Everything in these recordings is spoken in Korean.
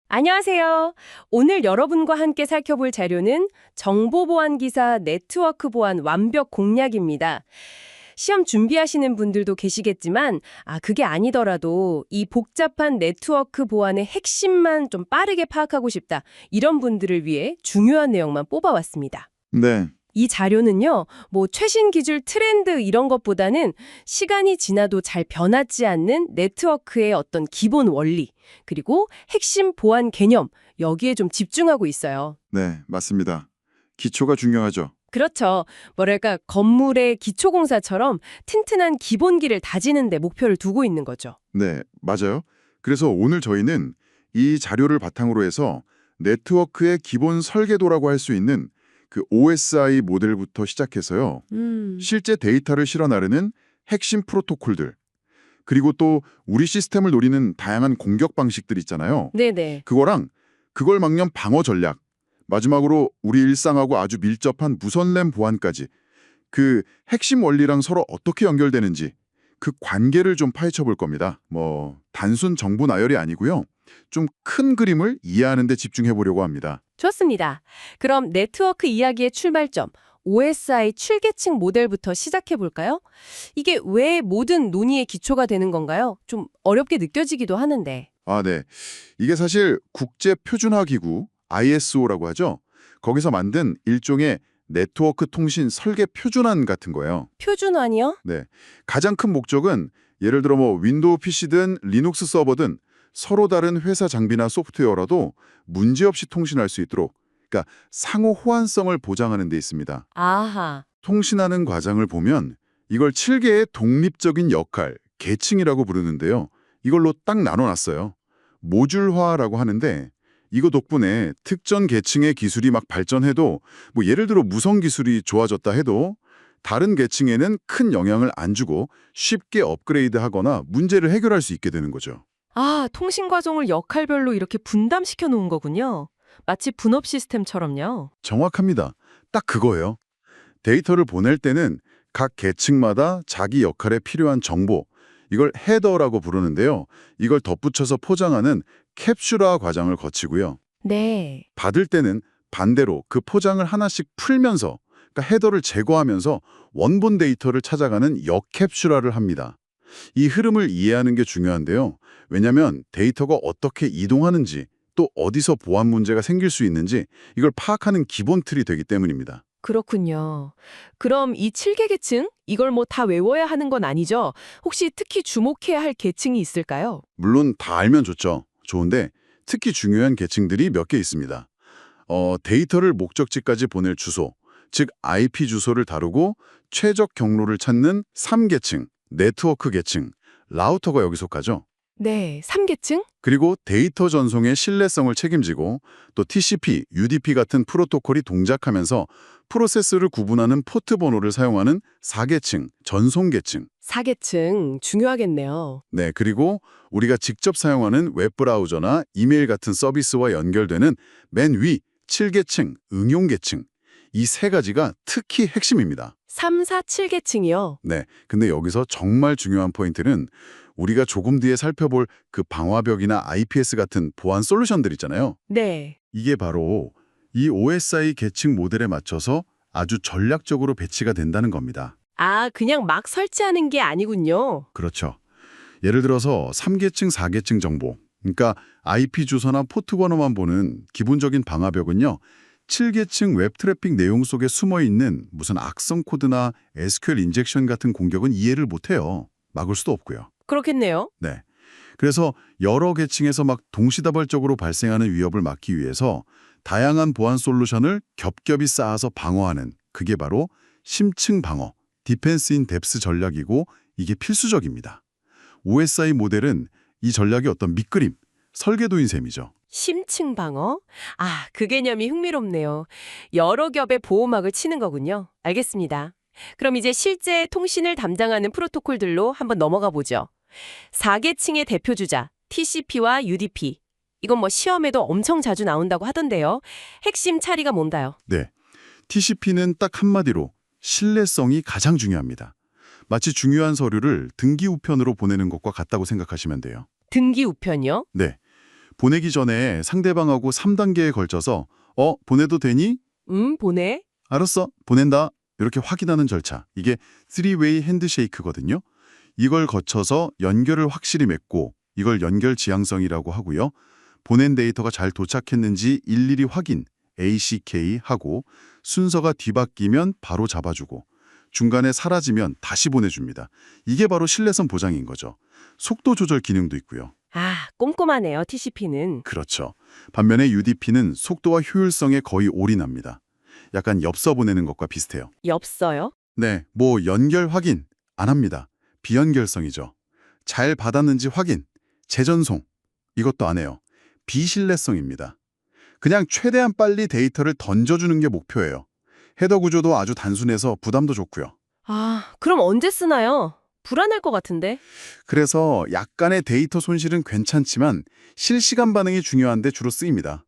안녕하세요. 오늘 여러분과 함께 살펴볼 자료는 정보보안 기사 네트워크 보안 완벽 공략입니다. 시험 준비하시는 분들도 계시겠지만, 그게 아니더라도 이 복잡한 네트워크 보안의 핵심만 좀 빠르게 파악하고 싶다. 이런 분들을 위해 중요한 내용만 뽑아왔습니다. 네, 이 자료는요, 최신 기술 트렌드 이런 것보다는 시간이 지나도 잘 변하지 않는 네트워크의 어떤 기본 원리, 그리고 핵심 보안 개념, 여기에 좀 집중하고 있어요. 네, 맞습니다. 기초가 중요하죠. 그렇죠. 건물의 기초공사처럼 튼튼한 기본기를 다지는 데 목표를 두고 있는 거죠. 네, 맞아요. 그래서 오늘 저희는 이 자료를 바탕으로 해서 네트워크의 기본 설계도라고 할 수 있는 그 OSI 모델부터 시작해서요. 실제 데이터를 실어 나르는 핵심 프로토콜들, 그리고 또 우리 시스템을 노리는 다양한 공격 방식들 있잖아요. 네네. 그거랑 그걸 막는 방어 전략, 마지막으로 우리 일상하고 아주 밀접한 무선램 보안까지 그 핵심 원리랑 서로 어떻게 연결되는지 그 관계를 좀 파헤쳐 볼 겁니다. 단순 정보 나열이 아니고요. 좀 큰 그림을 이해하는 데 집중해 보려고 합니다. 좋습니다. 그럼 네트워크 이야기의 출발점, OSI 7계층 모델부터 시작해 볼까요? 이게 왜 모든 논의의 기초가 되는 건가요? 좀 어렵게 느껴지기도 하는데. 네. 이게 사실 국제 표준화 기구 ISO라고 하죠. 거기서 만든 일종의 네트워크 통신 설계 표준안 같은 거예요. 표준화니요? 네. 가장 큰 목적은 예를 들어 윈도우 PC든 리눅스 서버든 서로 다른 회사 장비나 소프트웨어라도 문제없이 통신할 수 있도록, 그러니까 상호 호환성을 보장하는 데 있습니다. 아하. 통신하는 과정을 보면 이걸 7개의 독립적인 역할, 계층이라고 부르는데요. 이걸로 딱 나눠놨어요. 모듈화라고 하는데 이거 덕분에 특정 계층의 기술이 막 발전해도 예를 들어 무선 기술이 좋아졌다 해도 다른 계층에는 큰 영향을 안 주고 쉽게 업그레이드하거나 문제를 해결할 수 있게 되는 거죠. 통신 과정을 역할별로 이렇게 분담시켜 놓은 거군요. 마치 분업 시스템처럼요. 정확합니다. 딱 그거예요. 데이터를 보낼 때는 각 계층마다 자기 역할에 필요한 정보, 이걸 헤더라고 부르는데요. 이걸 덧붙여서 포장하는 캡슐화 과정을 거치고요. 네. 받을 때는 반대로 그 포장을 하나씩 풀면서, 그러니까 헤더를 제거하면서 원본 데이터를 찾아가는 역캡슐화를 합니다. 이 흐름을 이해하는 게 중요한데요. 왜냐하면 데이터가 어떻게 이동하는지 또 어디서 보안 문제가 생길 수 있는지 이걸 파악하는 기본 틀이 되기 때문입니다. 그렇군요. 그럼 이 7개 계층? 이걸 다 외워야 하는 건 아니죠? 혹시 특히 주목해야 할 계층이 있을까요? 물론 다 알면 좋은데 특히 중요한 계층들이 몇 개 있습니다. 데이터를 목적지까지 보낼 주소, 즉 IP 주소를 다루고 최적 경로를 찾는 3계층, 네트워크 계층, 라우터가 여기 속하죠. 네, 3계층? 그리고 데이터 전송의 신뢰성을 책임지고 또 TCP, UDP 같은 프로토콜이 동작하면서 프로세스를 구분하는 포트 번호를 사용하는 4계층, 전송 계층. 4계층 중요하겠네요. 네, 그리고 우리가 직접 사용하는 웹브라우저나 이메일 같은 서비스와 연결되는 맨 위 7계층, 응용 계층. 이 세 가지가 특히 핵심입니다. 3, 4, 7계층이요. 네, 근데 여기서 정말 중요한 포인트는 우리가 조금 뒤에 살펴볼 그 방화벽이나 IPS 같은 보안 솔루션들 있잖아요. 네. 이게 바로 이 OSI 계층 모델에 맞춰서 아주 전략적으로 배치가 된다는 겁니다. 그냥 막 설치하는 게 아니군요. 그렇죠. 예를 들어서 3계층, 4계층 정보, 그러니까 IP 주소나 포트 번호만 보는 기본적인 방화벽은요. 7계층 웹 트래픽 내용 속에 숨어있는 무슨 악성 코드나 SQL 인젝션 같은 공격은 이해를 못해요. 막을 수도 없고요. 그렇겠네요. 네. 그래서 여러 계층에서 막 동시다발적으로 발생하는 위협을 막기 위해서 다양한 보안 솔루션을 겹겹이 쌓아서 방어하는 그게 바로 심층 방어, 디펜스 인 뎁스 전략이고 이게 필수적입니다. OSI 모델은 이 전략의 어떤 밑그림, 설계도인 셈이죠. 심층 방어? 그 개념이 흥미롭네요. 여러 겹의 보호막을 치는 거군요. 알겠습니다. 그럼 이제 실제 통신을 담당하는 프로토콜들로 한번 넘어가 보죠. 4계층의 대표주자, TCP와 UDP. 이건 시험에도 엄청 자주 나온다고 하던데요. 핵심 차이가 뭔가요? 네. TCP는 딱 한마디로 신뢰성이 가장 중요합니다. 마치 중요한 서류를 등기 우편으로 보내는 것과 같다고 생각하시면 돼요. 등기 우편이요? 네. 보내기 전에 상대방하고 3단계에 걸쳐서 보내도 되니? 보내? 알았어, 보낸다. 이렇게 확인하는 절차. 이게 3웨이 핸드쉐이크거든요. 이걸 거쳐서 연결을 확실히 맺고 이걸 연결 지향성이라고 하고요. 보낸 데이터가 잘 도착했는지 일일이 확인, ACK 하고 순서가 뒤바뀌면 바로 잡아주고 중간에 사라지면 다시 보내줍니다. 이게 바로 신뢰성 보장인 거죠. 속도 조절 기능도 있고요. 아, 꼼꼼하네요, TCP는. 그렇죠. 반면에 UDP는 속도와 효율성에 거의 올인합니다. 약간 엽서 보내는 것과 비슷해요. 엽서요? 네, 뭐 연결 확인 안 합니다. 비연결성이죠. 잘 받았는지 확인, 재전송 이것도 안 해요. 비신뢰성입니다. 그냥 최대한 빨리 데이터를 던져주는 게 목표예요. 헤더 구조도 아주 단순해서 부담도 좋고요. 아, 그럼 언제 쓰나요? 불안할 것 같은데. 그래서 약간의 데이터 손실은 괜찮지만 실시간 반응이 중요한데 주로 쓰입니다.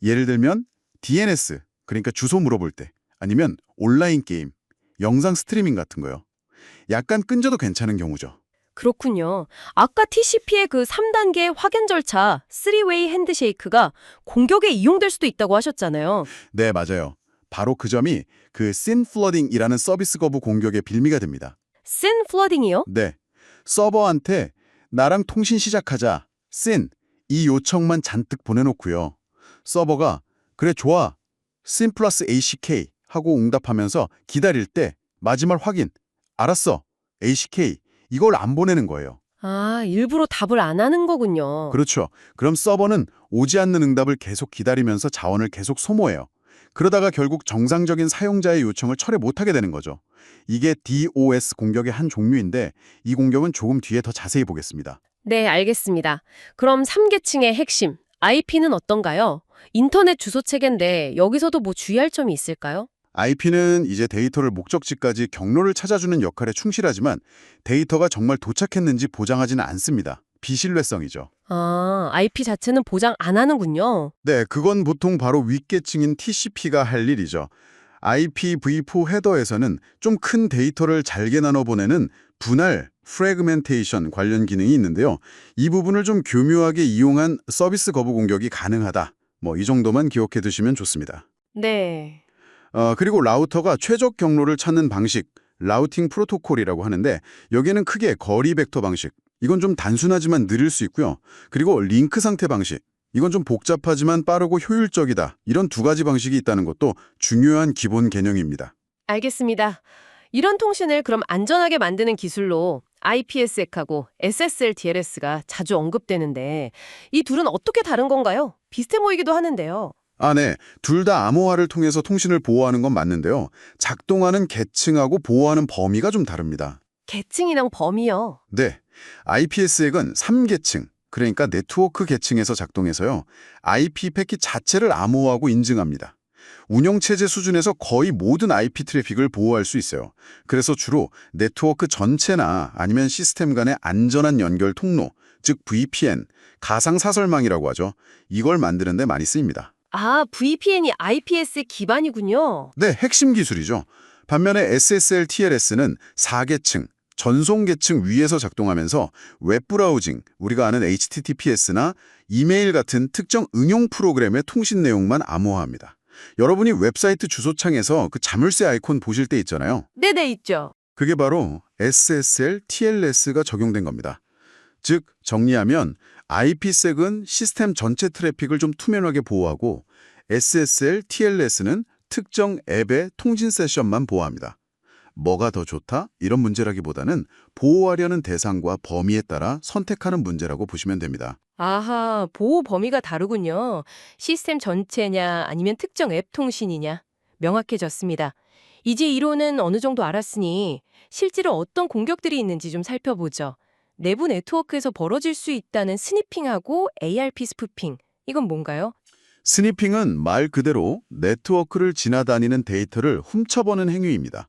예를 들면 DNS, 그러니까 주소 물어볼 때, 아니면 온라인 게임, 영상 스트리밍 같은 거요. 약간 끈져도 괜찮은 경우죠. 그렇군요. 아까 TCP의 그 3단계 확인 절차, 3웨이 핸드쉐이크가 공격에 이용될 수도 있다고 하셨잖아요. 네, 맞아요. 바로 그 점이 그 SYN 플러딩이라는 서비스 거부 공격의 빌미가 됩니다. SYN 플러딩이요? 네, 서버한테 나랑 통신 시작하자, SYN, 이 요청만 잔뜩 보내놓고요. 서버가 그래 좋아, SYN 플러스 ACK 하고 응답하면서 기다릴 때 마지막 확인, 알았어, ACK, 이걸 안 보내는 거예요. 아, 일부러 답을 안 하는 거군요. 그렇죠. 그럼 서버는 오지 않는 응답을 계속 기다리면서 자원을 계속 소모해요. 그러다가 결국 정상적인 사용자의 요청을 철회 못하게 되는 거죠. 이게 DOS 공격의 한 종류인데 이 공격은 조금 뒤에 더 자세히 보겠습니다. 네, 알겠습니다. 그럼 3계층의 핵심, IP는 어떤가요? 인터넷 주소 체계인데 여기서도 뭐 주의할 점이 있을까요? IP는 이제 데이터를 목적지까지 경로를 찾아주는 역할에 충실하지만 데이터가 정말 도착했는지 보장하지는 않습니다. 비신뢰성이죠. 아, IP 자체는 보장 안 하는군요. 네, 그건 보통 바로 윗계층인 TCP가 할 일이죠. IPv4 헤더에서는 좀 큰 데이터를 잘게 나눠 보내는 분할, 프래그멘테이션 관련 기능이 있는데요. 이 부분을 좀 교묘하게 이용한 서비스 거부 공격이 가능하다. 뭐 이 정도만 기억해 두시면 좋습니다. 네. 그리고 라우터가 최적 경로를 찾는 방식, 라우팅 프로토콜이라고 하는데 여기에는 크게 거리 벡터 방식, 이건 좀 단순하지만 느릴 수 있고요. 그리고 링크 상태 방식, 이건 좀 복잡하지만 빠르고 효율적이다. 이런 두 가지 방식이 있다는 것도 중요한 기본 개념입니다. 알겠습니다. 이런 통신을 그럼 안전하게 만드는 기술로 IPsec하고 SSL TLS가 자주 언급되는데 이 둘은 어떻게 다른 건가요? 비슷해 보이기도 하는데요. 네. 둘 다 암호화를 통해서 통신을 보호하는 건 맞는데요. 작동하는 계층하고 보호하는 범위가 좀 다릅니다. 계층이랑 범위요. 네. IPsec은 3계층, 그러니까 네트워크 계층에서 작동해서요. IP 패킷 자체를 암호화하고 인증합니다. 운영체제 수준에서 거의 모든 IP 트래픽을 보호할 수 있어요. 그래서 주로 네트워크 전체나 아니면 시스템 간의 안전한 연결 통로, 즉 VPN, 가상사설망이라고 하죠. 이걸 만드는 데 많이 쓰입니다. 아, VPN이 IPs의 기반이군요. 네, 핵심 기술이죠. 반면에 SSL TLS는 4계층, 전송계층 위에서 작동하면서 웹브라우징, 우리가 아는 HTTPS나 이메일 같은 특정 응용 프로그램의 통신 내용만 암호화합니다. 여러분이 웹사이트 주소창에서 그 자물쇠 아이콘 보실 때 있잖아요. 네네, 있죠. 그게 바로 SSL TLS가 적용된 겁니다. 즉, 정리하면 IPsek은 시스템 전체 트래픽을 좀 투명하게 보호하고 SSL TLS는 특정 앱의 통신 세션만 보호합니다. 뭐가 더 좋다? 이런 문제라기보다는 보호하려는 대상과 범위에 따라 선택하는 문제라고 보시면 됩니다. 아하, 보호 범위가 다르군요. 시스템 전체냐 아니면 특정 앱 통신이냐. 명확해졌습니다. 이제 이론은 어느 정도 알았으니 실제로 어떤 공격들이 있는지 좀 살펴보죠. 내부 네트워크에서 벌어질 수 있다는 스니핑하고 ARP 스푸핑. 이건 뭔가요? 스니핑은 말 그대로 네트워크를 지나다니는 데이터를 훔쳐보는 행위입니다.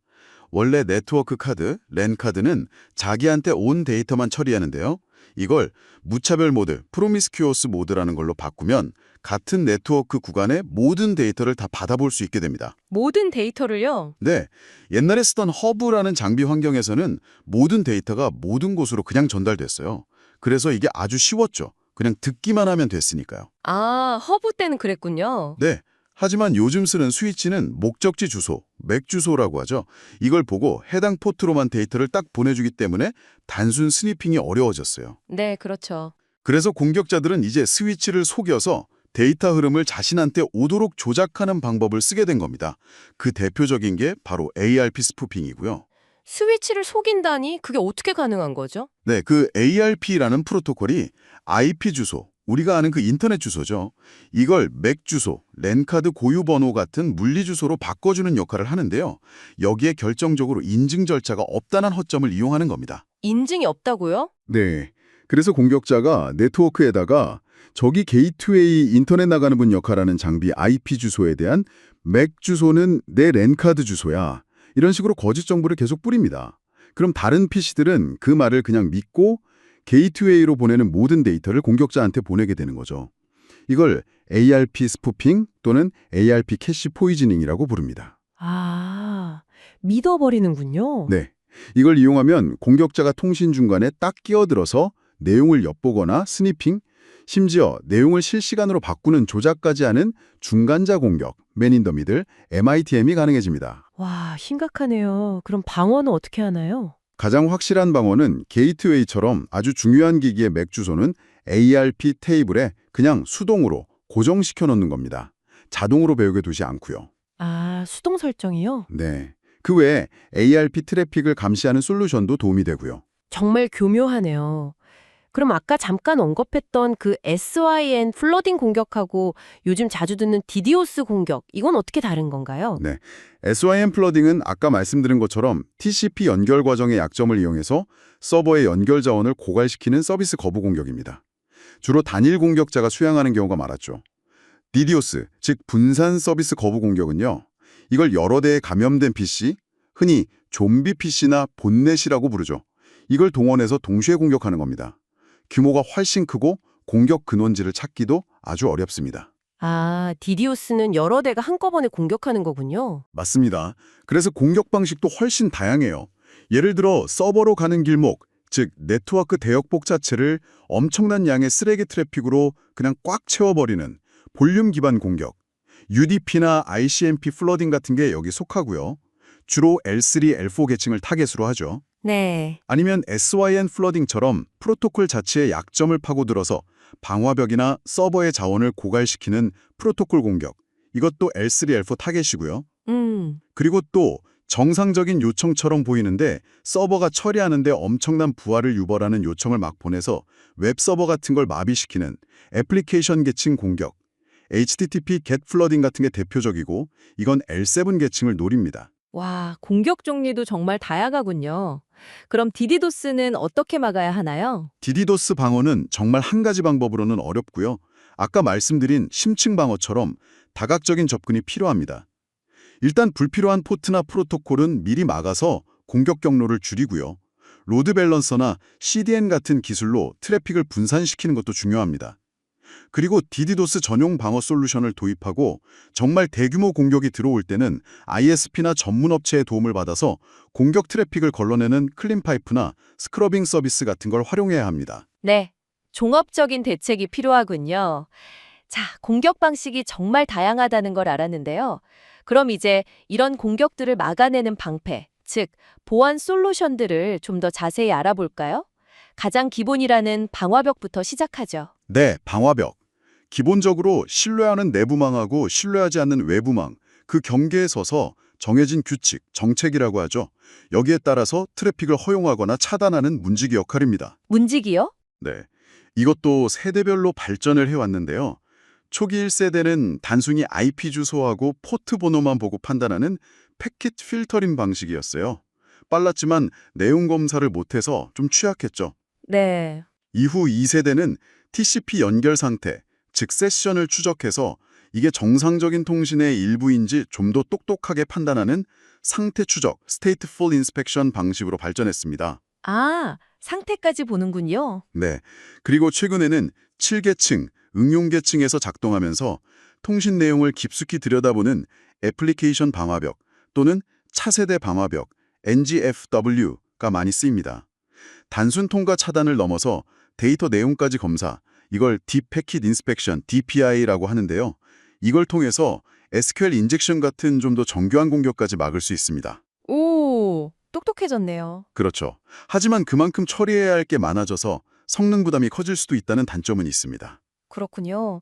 원래 네트워크 카드, 랜 카드는 자기한테 온 데이터만 처리하는데요. 이걸 무차별 모드, 프로미스큐어스 모드라는 걸로 바꾸면 같은 네트워크 구간의 모든 데이터를 다 받아볼 수 있게 됩니다. 모든 데이터를요? 네, 옛날에 쓰던 허브라는 장비 환경에서는 모든 데이터가 모든 곳으로 그냥 전달됐어요. 그래서 이게 아주 쉬웠죠. 그냥 듣기만 하면 됐으니까요. 아, 허브 때는 그랬군요. 네. 하지만 요즘 쓰는 스위치는 목적지 주소, 맥 주소라고 하죠. 이걸 보고 해당 포트로만 데이터를 딱 보내주기 때문에 단순 스니핑이 어려워졌어요. 네, 그렇죠. 그래서 공격자들은 이제 스위치를 속여서 데이터 흐름을 자신한테 오도록 조작하는 방법을 쓰게 된 겁니다. 그 대표적인 게 바로 ARP 스푸핑이고요. 스위치를 속인다니 그게 어떻게 가능한 거죠? 네, 그 ARP라는 프로토콜이 IP 주소, 우리가 아는 그 인터넷 주소죠. 이걸 맥 주소, 랜카드 고유 번호 같은 물리 주소로 바꿔주는 역할을 하는데요. 여기에 결정적으로 인증 절차가 없다는 허점을 이용하는 겁니다. 인증이 없다고요? 네. 그래서 공격자가 네트워크에다가 저기 게이트웨이 인터넷 나가는 분 역할하는 장비 IP 주소에 대한 맥 주소는 내 랜카드 주소야. 이런 식으로 거짓 정보를 계속 뿌립니다. 그럼 다른 PC들은 그 말을 그냥 믿고 게이트웨이로 보내는 모든 데이터를 공격자한테 보내게 되는 거죠. 이걸 ARP 스푸핑 또는 ARP 캐시 포이즈닝이라고 부릅니다. 아, 믿어버리는군요. 네. 이걸 이용하면 공격자가 통신 중간에 딱 끼어들어서 내용을 엿보거나 스니핑, 심지어 내용을 실시간으로 바꾸는 조작까지 하는 중간자 공격, 맨인더미들, MITM이 가능해집니다. 와, 심각하네요. 그럼 방어는 어떻게 하나요? 가장 확실한 방어는 게이트웨이처럼 아주 중요한 기기의 맥 주소는 ARP 테이블에 그냥 수동으로 고정시켜 놓는 겁니다. 자동으로 배우게 두지 않고요. 아, 수동 설정이요? 네. 그 외에 ARP 트래픽을 감시하는 솔루션도 도움이 되고요. 정말 교묘하네요. 그럼 아까 잠깐 언급했던 그 SYN 플러딩 공격하고 요즘 자주 듣는 DDoS 공격, 이건 어떻게 다른 건가요? 네. SYN 플러딩은 아까 말씀드린 것처럼 TCP 연결 과정의 약점을 이용해서 서버의 연결 자원을 고갈시키는 서비스 거부 공격입니다. 주로 단일 공격자가 수행하는 경우가 많았죠. DDoS, 즉 분산 서비스 거부 공격은요. 이걸 여러 대에 감염된 PC, 흔히 좀비 PC나 본넷이라고 부르죠. 이걸 동원해서 동시에 공격하는 겁니다. 규모가 훨씬 크고 공격 근원지를 찾기도 아주 어렵습니다. 아, DDoS는 여러 대가 한꺼번에 공격하는 거군요. 맞습니다. 그래서 공격 방식도 훨씬 다양해요. 예를 들어 서버로 가는 길목, 즉 네트워크 대역복 자체를 엄청난 양의 쓰레기 트래픽으로 그냥 꽉 채워버리는 볼륨 기반 공격, UDP나 ICMP 플러딩 같은 게 여기 속하고요. 주로 L3, L4 계층을 타겟으로 하죠. 네. 아니면 SYN 플러딩처럼 프로토콜 자체의 약점을 파고들어서 방화벽이나 서버의 자원을 고갈시키는 프로토콜 공격. 이것도 L3, L4 타겟이고요. 그리고 또 정상적인 요청처럼 보이는데 서버가 처리하는데 엄청난 부하를 유발하는 요청을 막 보내서 웹서버 같은 걸 마비시키는 애플리케이션 계층 공격. HTTP get 플러딩 같은 게 대표적이고 이건 L7 계층을 노립니다. 와, 공격 종류도 정말 다양하군요. 그럼 디디도스는 어떻게 막아야 하나요? 디디도스 방어는 정말 한 가지 방법으로는 어렵고요. 아까 말씀드린 심층 방어처럼 다각적인 접근이 필요합니다. 일단 불필요한 포트나 프로토콜은 미리 막아서 공격 경로를 줄이고요. 로드 밸런서나 CDN 같은 기술로 트래픽을 분산시키는 것도 중요합니다. 그리고 디디도스 전용 방어 솔루션을 도입하고 정말 대규모 공격이 들어올 때는 ISP나 전문 업체의 도움을 받아서 공격 트래픽을 걸러내는 클린파이프나 스크러빙 서비스 같은 걸 활용해야 합니다. 네, 종합적인 대책이 필요하군요. 자, 공격 방식이 정말 다양하다는 걸 알았는데요. 그럼 이제 이런 공격들을 막아내는 방패, 즉 보안 솔루션들을 좀 더 자세히 알아볼까요? 가장 기본이라는 방화벽부터 시작하죠. 네, 방화벽. 기본적으로 신뢰하는 내부망하고 신뢰하지 않는 외부망, 그 경계에 서서 정해진 규칙, 정책이라고 하죠. 여기에 따라서 트래픽을 허용하거나 차단하는 문지기 역할입니다. 문지기요? 네, 이것도 세대별로 발전을 해왔는데요. 초기 1세대는 단순히 IP 주소하고 포트 번호만 보고 판단하는 패킷 필터링 방식이었어요. 빨랐지만 내용 검사를 못해서 좀 취약했죠. 네. 이후 2세대는 TCP 연결 상태, 즉 세션을 추적해서 이게 정상적인 통신의 일부인지 좀 더 똑똑하게 판단하는 상태 추적, Stateful Inspection 방식으로 발전했습니다. 아, 상태까지 보는군요. 네, 그리고 최근에는 7계층, 응용계층에서 작동하면서 통신 내용을 깊숙이 들여다보는 애플리케이션 방화벽 또는 차세대 방화벽, NGFW가 많이 쓰입니다. 단순 통과 차단을 넘어서 데이터 내용까지 검사, 이걸 Deep Packet Inspection, DPI라고 하는데요. 이걸 통해서 SQL 인젝션 같은 좀 더 정교한 공격까지 막을 수 있습니다. 오, 똑똑해졌네요. 그렇죠. 하지만 그만큼 처리해야 할 게 많아져서 성능 부담이 커질 수도 있다는 단점은 있습니다. 그렇군요.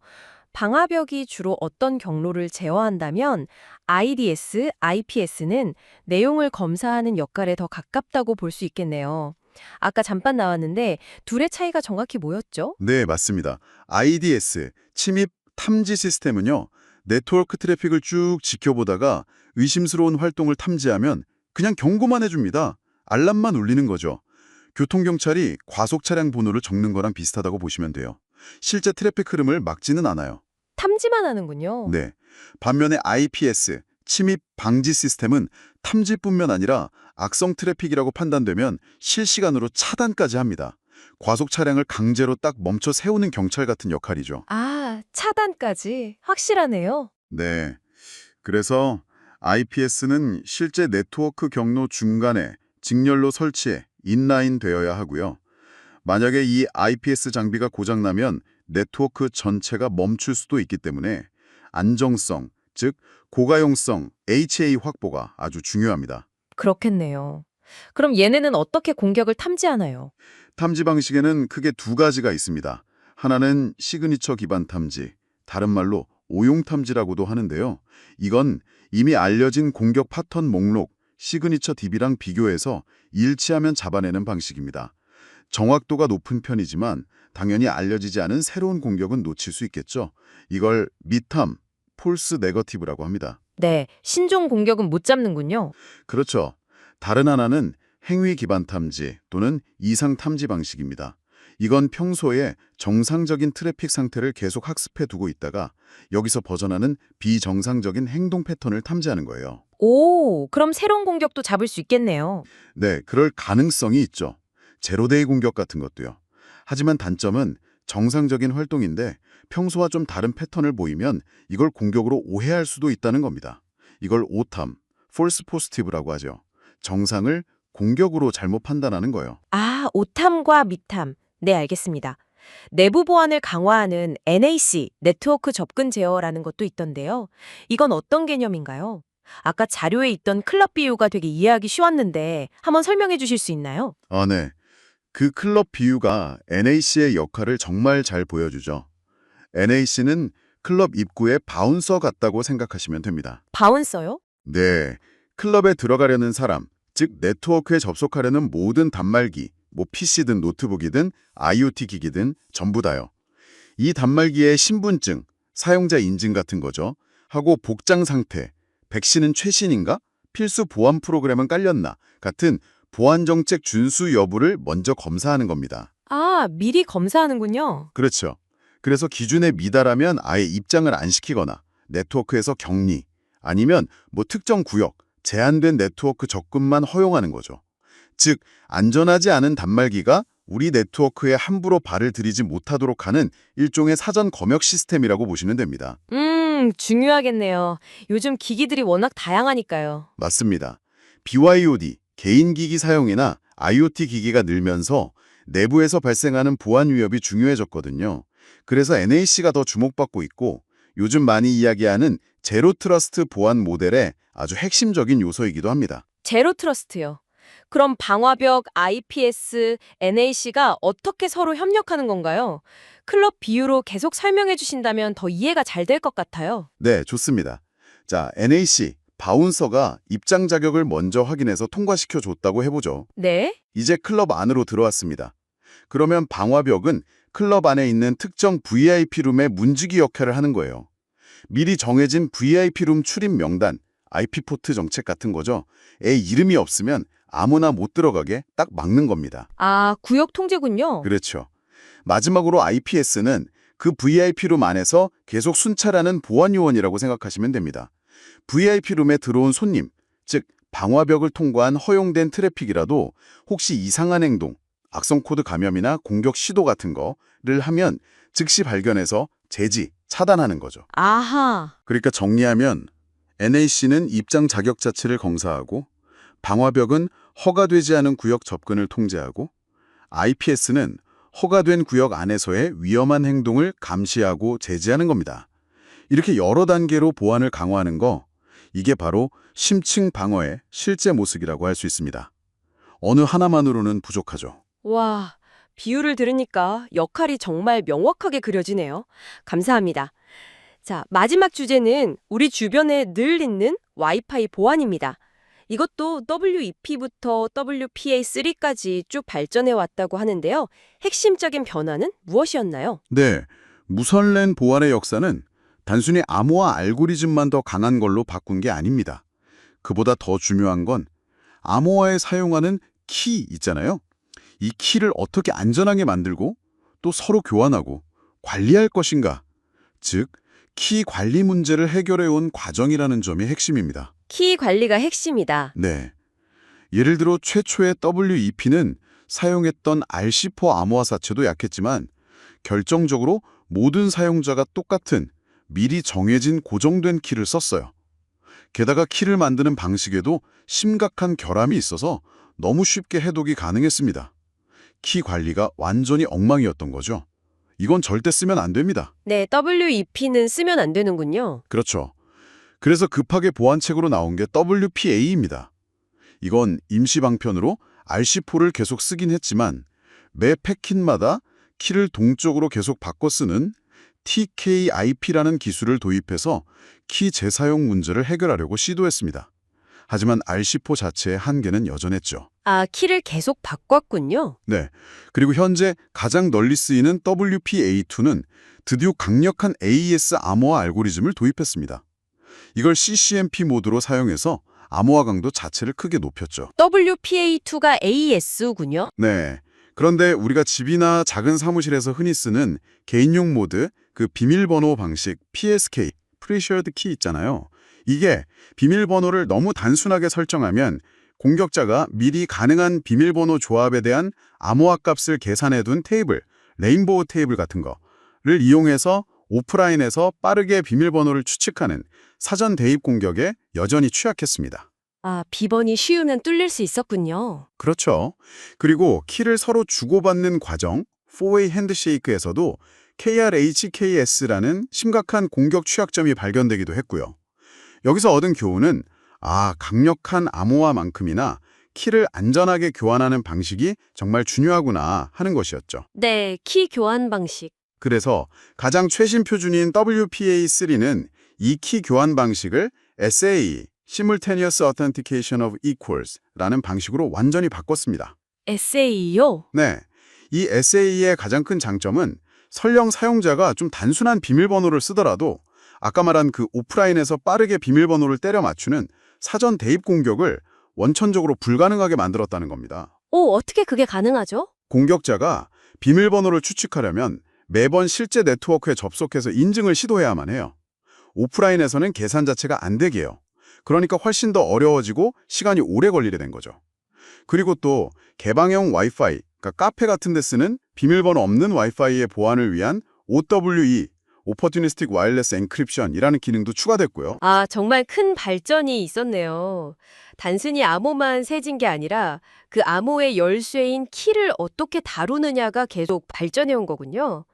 방화벽이 주로 어떤 경로를 제어한다면 IDS, IPS는 내용을 검사하는 역할에 더 가깝다고 볼 수 있겠네요. 아까 잠깐 나왔는데 둘의 차이가 정확히 뭐였죠? 네, 맞습니다. IDS, 침입 탐지 시스템은요. 네트워크 트래픽을 쭉 지켜보다가 의심스러운 활동을 탐지하면 그냥 경고만 해줍니다. 알람만 울리는 거죠. 교통경찰이 과속 차량 번호를 적는 거랑 비슷하다고 보시면 돼요. 실제 트래픽 흐름을 막지는 않아요. 탐지만 하는군요. 네. 반면에 IPS, 침입 방지 시스템은 탐지뿐만 아니라 악성 트래픽이라고 판단되면 실시간으로 차단까지 합니다. 과속 차량을 강제로 딱 멈춰 세우는 경찰 같은 역할이죠. 아, 차단까지 확실하네요. 네. 그래서 IPS는 실제 네트워크 경로 중간에 직렬로 설치해 인라인 되어야 하고요. 만약에 이 IPS 장비가 고장나면 네트워크 전체가 멈출 수도 있기 때문에 안정성, 즉 고가용성 HA 확보가 아주 중요합니다. 그렇겠네요. 그럼 얘네는 어떻게 공격을 탐지하나요? 탐지 방식에는 크게 두 가지가 있습니다. 하나는 시그니처 기반 탐지, 다른 말로 오용 탐지라고도 하는데요. 이건 이미 알려진 공격 패턴 목록, 시그니처 DB랑 비교해서 일치하면 잡아내는 방식입니다. 정확도가 높은 편이지만 당연히 알려지지 않은 새로운 공격은 놓칠 수 있겠죠. 이걸 미탐, 폴스 네거티브라고 합니다. 네, 신종 공격은 못 잡는군요. 그렇죠. 다른 하나는 행위 기반 탐지 또는 이상 탐지 방식입니다. 이건 평소에 정상적인 트래픽 상태를 계속 학습해 두고 있다가 여기서 벗어나는 비정상적인 행동 패턴을 탐지하는 거예요. 오, 그럼 새로운 공격도 잡을 수 있겠네요. 네, 그럴 가능성이 있죠. 제로데이 공격 같은 것도요. 하지만 단점은 정상적인 활동인데 평소와 좀 다른 패턴을 보이면 이걸 공격으로 오해할 수도 있다는 겁니다. 이걸 오탐, false positive라고 하죠. 정상을 공격으로 잘못 판단하는 거예요. 아, 오탐과 미탐. 네, 알겠습니다. 내부 보안을 강화하는 NAC, 네트워크 접근 제어라는 것도 있던데요. 이건 어떤 개념인가요? 아까 자료에 있던 클럽 비유가 되게 이해하기 쉬웠는데 한번 설명해 주실 수 있나요? 아, 네. 그 클럽 비유가 NAC의 역할을 정말 잘 보여주죠. NAC는 클럽 입구의 바운서 같다고 생각하시면 됩니다. 바운서요? 네. 클럽에 들어가려는 사람, 즉 네트워크에 접속하려는 모든 단말기, 뭐 PC든 노트북이든 IoT 기기든 전부 다요. 이 단말기의 신분증, 사용자 인증 같은 거죠. 하고 복장 상태, 백신은 최신인가? 필수 보안 프로그램은 깔렸나? 같은 보안 정책 준수 여부를 먼저 검사하는 겁니다. 아, 미리 검사하는군요. 그렇죠. 그래서 기준에 미달하면 아예 입장을 안 시키거나 네트워크에서 격리, 아니면 뭐 특정 구역, 제한된 네트워크 접근만 허용하는 거죠. 즉, 안전하지 않은 단말기가 우리 네트워크에 함부로 발을 들이지 못하도록 하는 일종의 사전 검역 시스템이라고 보시면 됩니다. 중요하겠네요. 요즘 기기들이 워낙 다양하니까요. 맞습니다. BYOD, 개인기기 사용이나 IoT 기기가 늘면서 내부에서 발생하는 보안 위협이 중요해졌거든요. 그래서 NAC가 더 주목받고 있고 요즘 많이 이야기하는 제로 트러스트 보안 모델의 아주 핵심적인 요소이기도 합니다. 제로 트러스트요. 그럼 방화벽, IPS, NAC가 어떻게 서로 협력하는 건가요? 클럽 비유로 계속 설명해 주신다면 더 이해가 잘 될 것 같아요. 네, 좋습니다. 자, NAC, 바운서가 입장 자격을 먼저 확인해서 통과시켜 줬다고 해보죠. 네? 이제 클럽 안으로 들어왔습니다. 그러면 방화벽은 클럽 안에 있는 특정 VIP룸의 문지기 역할을 하는 거예요. 미리 정해진 VIP룸 출입 명단, IP포트 정책 같은 거죠. 에 이름이 없으면 아무나 못 들어가게 딱 막는 겁니다. 아, 구역 통제군요. 그렇죠. 마지막으로 IPS는 그 VIP룸 안에서 계속 순찰하는 보안 요원이라고 생각하시면 됩니다. VIP룸에 들어온 손님, 즉 방화벽을 통과한 허용된 트래픽이라도 혹시 이상한 행동, 악성 코드 감염이나 공격 시도 같은 거를 하면 즉시 발견해서 제지, 차단하는 거죠. 아하. 그러니까 정리하면 NAC는 입장 자격 자체를 검사하고 방화벽은 허가되지 않은 구역 접근을 통제하고 IPS는 허가된 구역 안에서의 위험한 행동을 감시하고 제지하는 겁니다. 이렇게 여러 단계로 보안을 강화하는 거, 이게 바로 심층 방어의 실제 모습이라고 할 수 있습니다. 어느 하나만으로는 부족하죠. 와, 비유를 들으니까 역할이 정말 명확하게 그려지네요. 감사합니다. 자, 마지막 주제는 우리 주변에 늘 있는 와이파이 보안입니다. 이것도 WEP부터 WPA3까지 쭉 발전해 왔다고 하는데요. 핵심적인 변화는 무엇이었나요? 네, 무선랜 보안의 역사는 단순히 암호화 알고리즘만 더 강한 걸로 바꾼 게 아닙니다. 그보다 더 중요한 건 암호화에 사용하는 키 있잖아요. 이 키를 어떻게 안전하게 만들고 또 서로 교환하고 관리할 것인가. 즉, 키 관리 문제를 해결해 온 과정이라는 점이 핵심입니다. 키 관리가 핵심이다. 네. 예를 들어 최초의 WEP는 사용했던 RC4 암호화 사체도 약했지만 결정적으로 모든 사용자가 똑같은 미리 정해진 고정된 키를 썼어요. 게다가 키를 만드는 방식에도 심각한 결함이 있어서 너무 쉽게 해독이 가능했습니다. 키 관리가 완전히 엉망이었던 거죠. 이건 절대 쓰면 안 됩니다. 네, WEP는 쓰면 안 되는군요. 그렇죠. 그래서 급하게 보안책으로 나온 게 WPA입니다. 이건 임시 방편으로 RC4를 계속 쓰긴 했지만 매 패킷마다 키를 동적으로 계속 바꿔 쓰는 TKIP라는 기술을 도입해서 키 재사용 문제를 해결하려고 시도했습니다. 하지만 RC4 자체의 한계는 여전했죠. 아, 키를 계속 바꿨군요. 네. 그리고 현재 가장 널리 쓰이는 WPA2는 드디어 강력한 AES 암호화 알고리즘을 도입했습니다. 이걸 CCMP 모드로 사용해서 암호화 강도 자체를 크게 높였죠. WPA2가 AES군요. 네. 그런데 우리가 집이나 작은 사무실에서 흔히 쓰는 개인용 모드, 그 비밀번호 방식 PSK, Pressured Key 있잖아요. 이게 비밀번호를 너무 단순하게 설정하면 공격자가 미리 가능한 비밀번호 조합에 대한 암호화 값을 계산해둔 테이블, 레인보우 테이블 같은 거를 이용해서 오프라인에서 빠르게 비밀번호를 추측하는 사전 대입 공격에 여전히 취약했습니다. 아, 비번이 쉬우면 뚫릴 수 있었군요. 그렇죠. 그리고 키를 서로 주고받는 과정, 4-way 핸드쉐이크에서도 KRHKS라는 심각한 공격 취약점이 발견되기도 했고요. 여기서 얻은 교훈은 강력한 암호화만큼이나 키를 안전하게 교환하는 방식이 정말 중요하구나 하는 것이었죠. 네, 키 교환 방식. 그래서 가장 최신 표준인 WPA3는 이 키 교환 방식을 SAE, Simultaneous Authentication of Equals라는 방식으로 완전히 바꿨습니다. SA요? 네, 이 SAE의 가장 큰 장점은 설령 사용자가 좀 단순한 비밀번호를 쓰더라도 아까 말한 그 오프라인에서 빠르게 비밀번호를 때려 맞추는 사전 대입 공격을 원천적으로 불가능하게 만들었다는 겁니다. 오, 어떻게 그게 가능하죠? 공격자가 비밀번호를 추측하려면 매번 실제 네트워크에 접속해서 인증을 시도해야만 해요. 오프라인에서는 계산 자체가 안 되게 해요. 그러니까 훨씬 더 어려워지고 시간이 오래 걸리게 된 거죠. 그리고 또 개방형 와이파이, 그러니까 카페 같은 데 쓰는 비밀번호 없는 와이파이의 보안을 위한 OWE, Opportunistic Wireless Encryption이라는 기능도 추가됐고요. 아, 정말 큰 발전이 있었네요. 단순히 암호만 세진 게 아니라 그 암호의 열쇠인 키를 어떻게 다루느냐가 계속 발전해 온 거군요.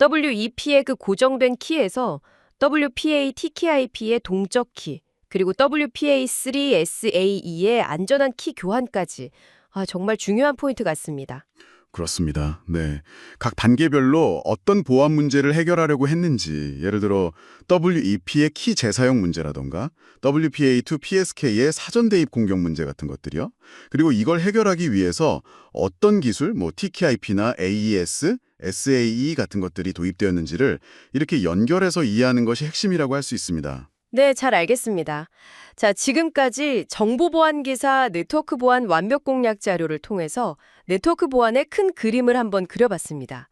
WEP의 그 고정된 키에서 WPA TKIP의 동적 키, 그리고 WPA3 SAE의 안전한 키 교환까지. 아, 정말 중요한 포인트 같습니다. 그렇습니다. 네. 각 단계별로 어떤 보안 문제를 해결하려고 했는지, 예를 들어 WEP의 키 재사용 문제라던가 WPA2 PSK의 사전 대입 공격 문제 같은 것들이요. 그리고 이걸 해결하기 위해서 어떤 기술, TKIP나 AES, SAE 같은 것들이 도입되었는지를 이렇게 연결해서 이해하는 것이 핵심이라고 할 수 있습니다. 네, 잘 알겠습니다. 자, 지금까지 정보 보안 기사 네트워크 보안 완벽 공략 자료를 통해서 네트워크 보안의 큰 그림을 한번 그려봤습니다.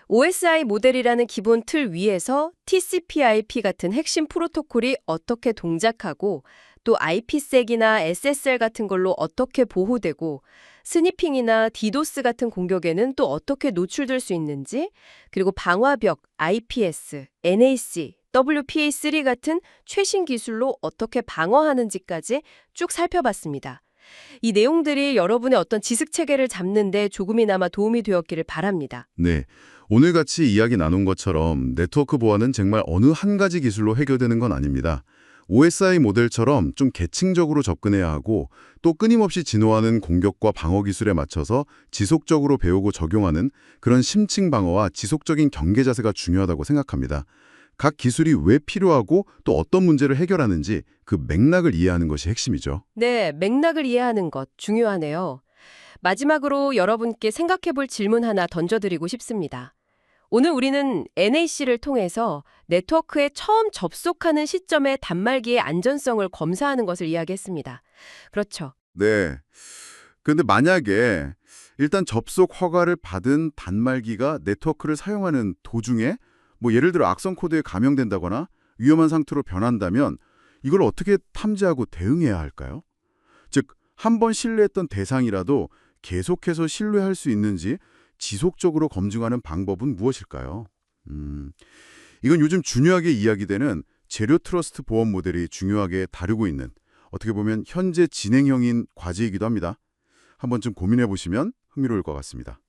OSI 모델이라는 기본 틀 위에서 TCP/IP 같은 핵심 프로토콜이 어떻게 동작하고 또 IPsek이나 SSL 같은 걸로 어떻게 보호되고 스니핑이나 디도스 같은 공격에는 또 어떻게 노출될 수 있는지, 그리고 방화벽, IPS, NAC, WPA3 같은 최신 기술로 어떻게 방어하는지까지 쭉 살펴봤습니다. 이 내용들이 여러분의 어떤 지식 체계를 잡는데 조금이나마 도움이 되었기를 바랍니다. 네. 오늘 같이 이야기 나눈 것처럼 네트워크 보안은 정말 어느 한 가지 기술로 해결되는 건 아닙니다. OSI 모델처럼 좀 계층적으로 접근해야 하고 또 끊임없이 진화하는 공격과 방어 기술에 맞춰서 지속적으로 배우고 적용하는 그런 심층 방어와 지속적인 경계 자세가 중요하다고 생각합니다. 각 기술이 왜 필요하고 또 어떤 문제를 해결하는지 그 맥락을 이해하는 것이 핵심이죠. 네, 맥락을 이해하는 것 중요하네요. 마지막으로 여러분께 생각해 볼 질문 하나 던져드리고 싶습니다. 오늘 우리는 NAC를 통해서 네트워크에 처음 접속하는 시점의 단말기의 안전성을 검사하는 것을 이야기했습니다. 그렇죠. 네. 근데 만약에 일단 접속 허가를 받은 단말기가 네트워크를 사용하는 도중에 뭐 예를 들어 악성 코드에 감염된다거나 위험한 상태로 변한다면 이걸 어떻게 탐지하고 대응해야 할까요? 즉, 한 번 신뢰했던 대상이라도 계속해서 신뢰할 수 있는지 지속적으로 검증하는 방법은 무엇일까요? 이건 요즘 중요하게 이야기되는 제로 트러스트 보안 모델이 중요하게 다루고 있는 어떻게 보면 현재 진행형인 과제이기도 합니다. 한 번쯤 고민해 보시면 흥미로울 것 같습니다.